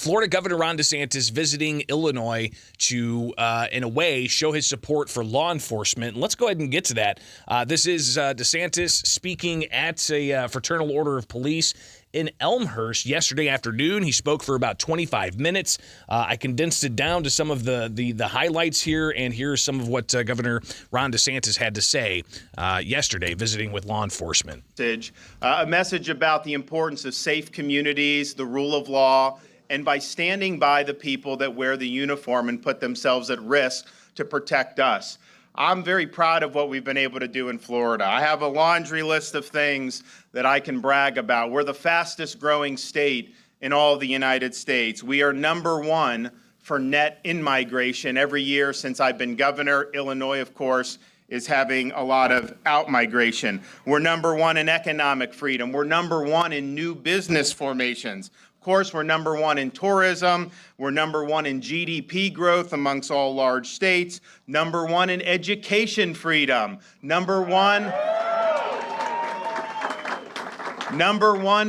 Florida Governor Ron DeSantis visiting Illinois to, in a way, show his support for law enforcement. Let's go ahead and get to that. This is DeSantis speaking at a Fraternal Order of Police in Elmhurst yesterday afternoon. He spoke for about 25 minutes. I condensed it down to some of the highlights here, and here's some of what Governor Ron DeSantis had to say yesterday visiting with law enforcement. A message about the importance of safe communities, the rule of law, and by standing by the people that wear the uniform and put themselves at risk to protect us. I'm very proud of what we've been able to do in Florida. I have a laundry list of things that I can brag about. We're the fastest growing state in all of the United States. We are #1 for net in-migration every year since I've been governor. Illinois, of course, is having a lot of out-migration. We're #1 in economic freedom. We're #1 in new business formations. Of course, we're #1 in tourism. We're #1 in GDP growth amongst all large states. #1 in education freedom. #1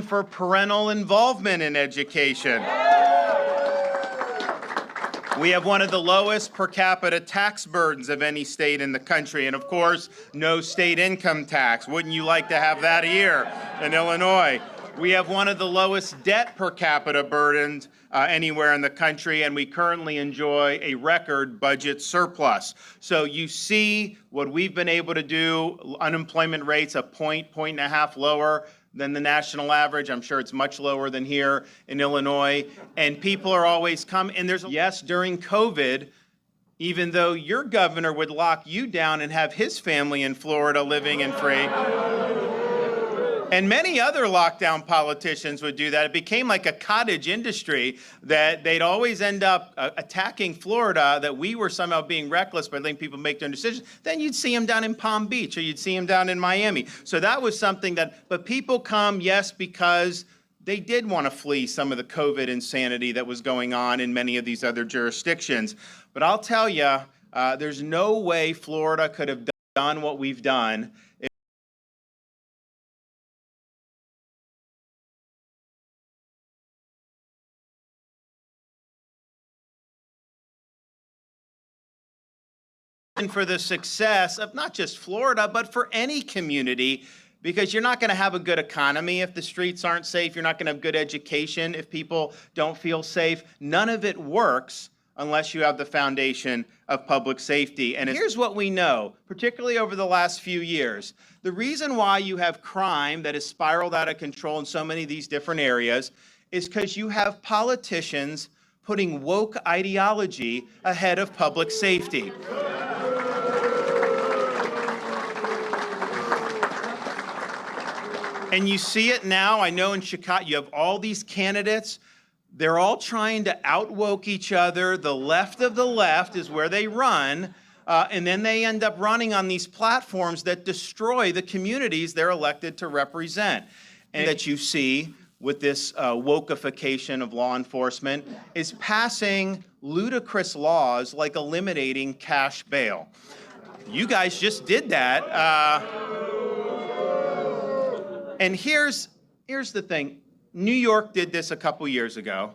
for parental involvement in education. We have one of the lowest per capita tax burdens of any state in the country. And of course, no state income tax. Wouldn't you like to have that here in Illinois? We have one of the lowest debt per capita burdens anywhere in the country, and we currently enjoy a record budget surplus. So you see what we've been able to do. Unemployment rates a point and a half lower than the national average. I'm sure it's much lower than here in Illinois. And people are always coming. And yes, during COVID, even though your governor would lock you down and have his family in Florida living in free. And many other lockdown politicians would do that. It became like a cottage industry that they'd always end up attacking Florida, that we were somehow being reckless by letting people make their own decisions. Then you'd see them down in Palm Beach, or you'd see them down in Miami. So that was something but people come, yes, because they did want to flee some of the COVID insanity that was going on in many of these other jurisdictions. But I'll tell you, there's no way Florida could have done what we've done. And for the success of not just Florida, but for any community, because you're not going to have a good economy if the streets aren't safe. You're not going to have good education if people don't feel safe. None of it works unless you have the foundation of public safety. And here's what we know, particularly over the last few years. The reason why you have crime that has spiraled out of control in so many of these different areas is because you have politicians putting woke ideology ahead of public safety. And you see it now. I know in Chicago, you have all these candidates. They're all trying to out-woke each other. The left of the left is where they run. And then they end up running on these platforms that destroy the communities they're elected to represent. And that you see with this wokeification of law enforcement is passing ludicrous laws like eliminating cash bail. You guys just did that. And here's the thing. New York did this a couple years ago.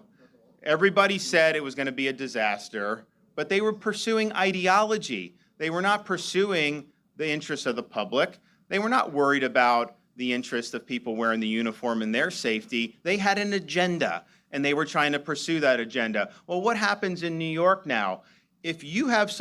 Everybody said it was going to be a disaster, but they were pursuing ideology. They were not pursuing the interests of the public. They were not worried about the interest of people wearing the uniform and their safety. They had an agenda, and they were trying to pursue that agenda. Well, what happens in New York now? If you have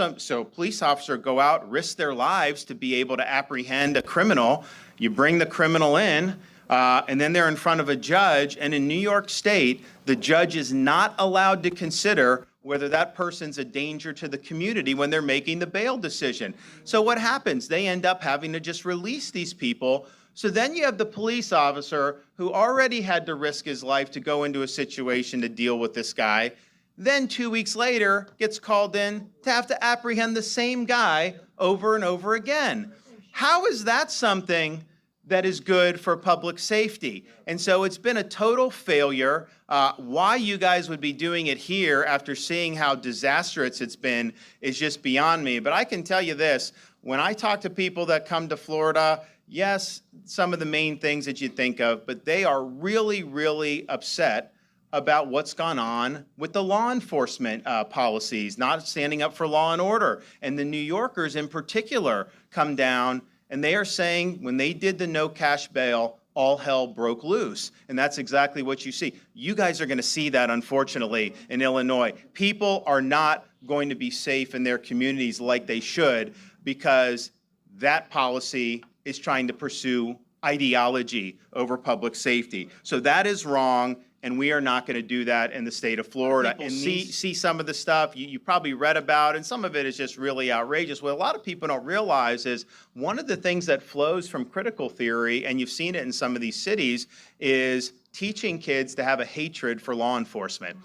police officers go out, risk their lives to be able to apprehend a criminal, you bring the criminal in, and then they're in front of a judge, and in New York State, the judge is not allowed to consider whether that person's a danger to the community when they're making the bail decision. So what happens? They end up having to just release these people. So then you have the police officer who already had to risk his life to go into a situation to deal with this guy, then 2 weeks later gets called in to have to apprehend the same guy over and over again. How is that something that is good for public safety? And so it's been a total failure. Why you guys would be doing it here after seeing how disastrous it's been is just beyond me. But I can tell you this, when I talk to people that come to Florida, yes, some of the main things that you think of, but they are really, really upset about what's gone on with the law enforcement policies, not standing up for law and order. And the New Yorkers in particular come down, and they are saying when they did the no cash bail, all hell broke loose. And that's exactly what you see. You guys are going to see that, unfortunately, in Illinois. People are not going to be safe in their communities like they should because that policy is trying to pursue ideology over public safety. So that is wrong, and we are not going to do that in the state of Florida. And see some of the stuff you probably read about, and some of it is just really outrageous. What a lot of people don't realize is one of the things that flows from critical theory, and you've seen it in some of these cities, is teaching kids to have a hatred for law enforcement.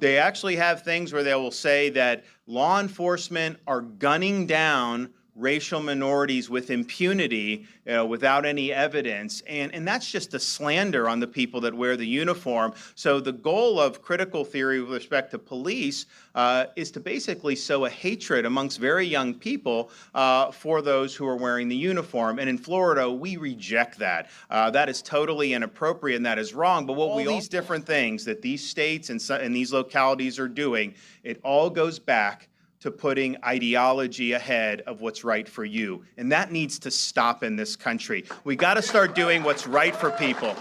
They actually have things where they will say that law enforcement are gunning down racial minorities with impunity, without any evidence. And that's just a slander on the people that wear the uniform. So the goal of critical theory with respect to police is to basically sow a hatred amongst very young people for those who are wearing the uniform. And in Florida, we reject that. That is totally inappropriate and that is wrong. But what all these different things that these states and these localities are doing, it all goes back to putting ideology ahead of what's right for you. And that needs to stop in this country. We got to start doing what's right for people.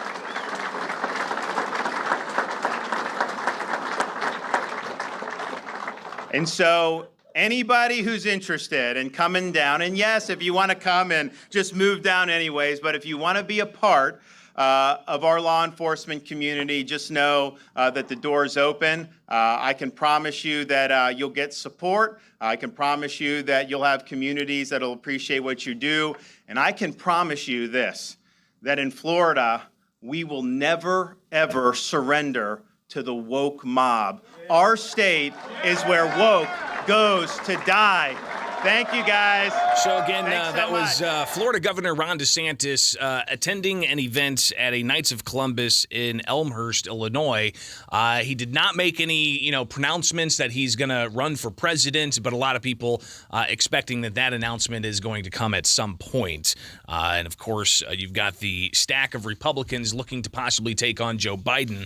And so anybody who's interested in coming down, and yes, if you want to come and just move down anyways, but if you want to be a part of our law enforcement community, just know that the door is open. I can promise you that you'll get support. I can promise you that you'll have communities that'll appreciate what you do. And I can promise you this, that in Florida, we will never, ever surrender to the woke mob. Our state is where woke goes to die. Thank you, guys. So again, that was Florida Governor Ron DeSantis attending an event at a Knights of Columbus in Elmhurst, Illinois. He did not make any, pronouncements that he's going to run for president, but a lot of people expecting that announcement is going to come at some point. And of course, you've got the stack of Republicans looking to possibly take on Joe Biden,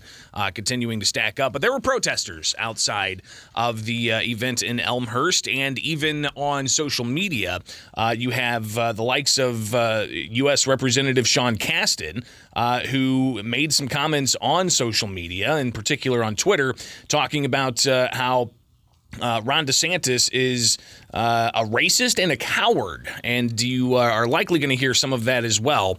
continuing to stack up. But there were protesters outside of the event in Elmhurst, and even on social media, you have the likes of U.S. Representative Sean Casten, who made some comments on social media, in particular on Twitter, talking about how Ron DeSantis is a racist and a coward, and you are likely going to hear some of that as well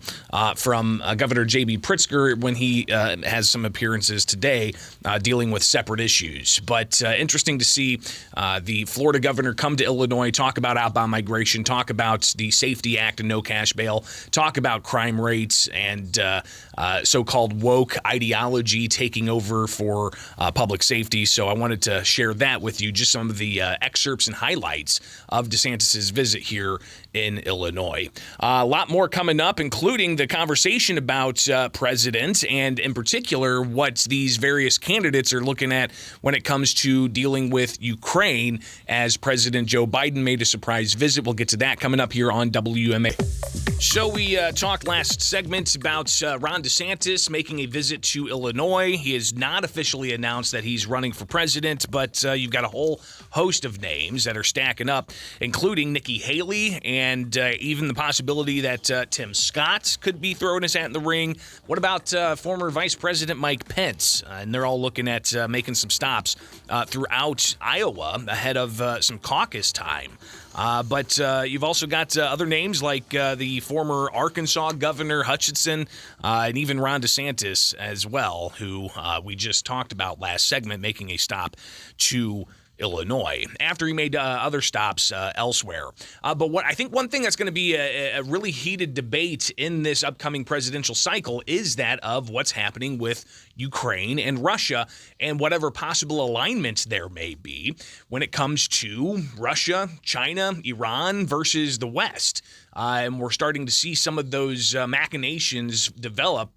from Governor J.B. Pritzker when he has some appearances today dealing with separate issues. But interesting to see the Florida governor come to Illinois, talk about outbound migration, talk about the Safety Act and no cash bail, talk about crime rates and so-called woke ideology taking over for public safety. So I wanted to share that with you, just some of the excerpts and highlights of DeSantis's visit here in Illinois. A lot more coming up, including the conversation about president and, in particular, what these various candidates are looking at when it comes to dealing with Ukraine, as President Joe Biden made a surprise visit. We'll get to that coming up here on WMA. So we talked last segment about Ron DeSantis making a visit to Illinois. He has not officially announced that he's running for president, but you've got a whole host of names that are stacking up, including Nikki Haley and even the possibility that Tim Scott could be throwing his hat in the ring. What about former Vice President Mike Pence? And they're all looking at making some stops throughout Iowa ahead of some caucus time. But you've also got other names like the former Arkansas Governor Hutchinson and even Ron DeSantis as well, who we just talked about last segment, making a stop to Illinois after he made other stops elsewhere. But what I think one thing that's going to be a really heated debate in this upcoming presidential cycle is that of what's happening with Ukraine and Russia and whatever possible alignments there may be when it comes to Russia, China, Iran versus the West. And we're starting to see some of those machinations develop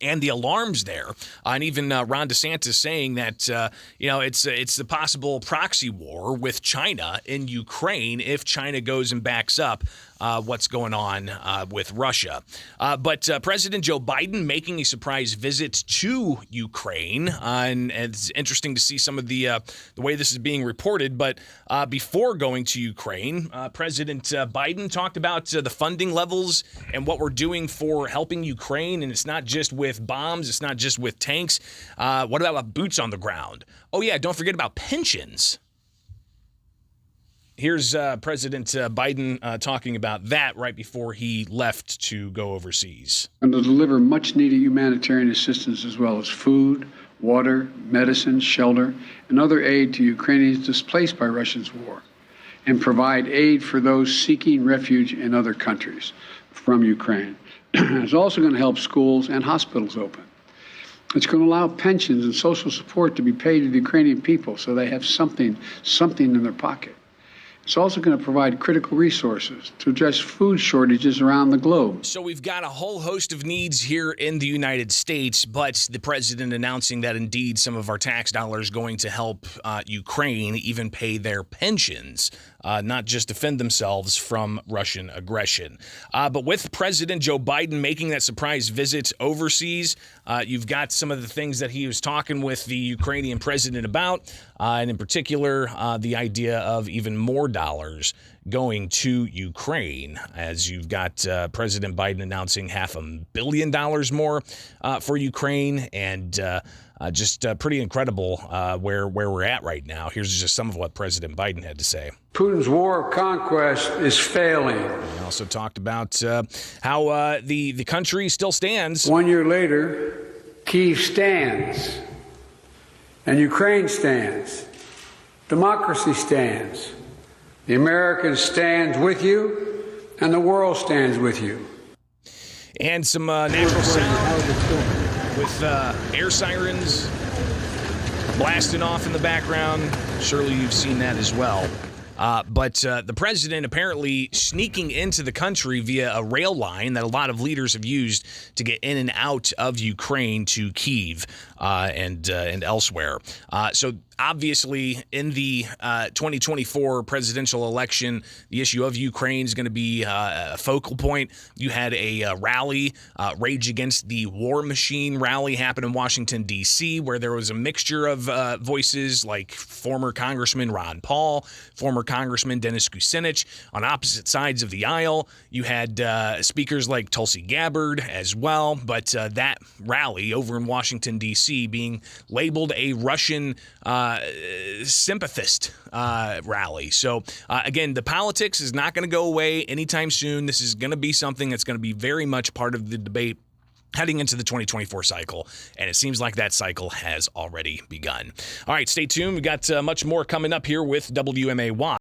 and the alarms there, and even Ron DeSantis saying that it's the possible proxy war with China in Ukraine if China goes and backs up what's going on with Russia. But President Joe Biden making a surprise visit to Ukraine, and it's interesting to see some of the way this is being reported. But before going to Ukraine, President Biden talked about the funding levels and what we're doing for helping Ukraine. And it's not just with bombs. It's not just with tanks. What about boots on the ground? Oh, yeah, don't forget about pensions. Here's President Biden talking about that right before he left to go overseas. And to deliver much-needed humanitarian assistance as well as food, water, medicine, shelter, and other aid to Ukrainians displaced by Russia's war, and provide aid for those seeking refuge in other countries from Ukraine. It's also going to help schools and hospitals open. It's going to allow pensions and social support to be paid to the Ukrainian people so they have something in their pocket. It's also going to provide critical resources to address food shortages around the globe. So we've got a whole host of needs here in the United States, but the president announcing that indeed some of our tax dollars going to help Ukraine even pay their pensions, not just defend themselves from Russian aggression. But with President Joe Biden making that surprise visit overseas, you've got some of the things that he was talking with the Ukrainian president about, and in particular, the idea of even more dollars going to Ukraine, as you've got President Biden announcing $500 million more for Ukraine, and just pretty incredible where we're at right now. Here's just some of what President Biden had to say. Putin's war of conquest is failing. He also talked about how the country still stands. 1 year later, Kyiv stands, and Ukraine stands. Democracy stands. The Americans stand with you, and the world stands with you. And some natural sound with air sirens blasting off in the background. Surely you've seen that as well. But the president apparently sneaking into the country via a rail line that a lot of leaders have used to get in and out of Ukraine to Kyiv and elsewhere. So obviously, in the 2024 presidential election, the issue of Ukraine is going to be a focal point. You had a rally, Rage Against the War Machine rally happen in Washington, D.C., where there was a mixture of voices like former Congressman Ron Paul, former Congressman Dennis Kucinich. On opposite sides of the aisle, you had speakers like Tulsi Gabbard as well. But that rally over in Washington, D.C., being labeled a Russian sympathist rally. So, again, the politics is not going to go away anytime soon. This is going to be something that's going to be very much part of the debate heading into the 2024 cycle, and it seems like that cycle has already begun. All right, stay tuned. We got much more coming up here with WMAY.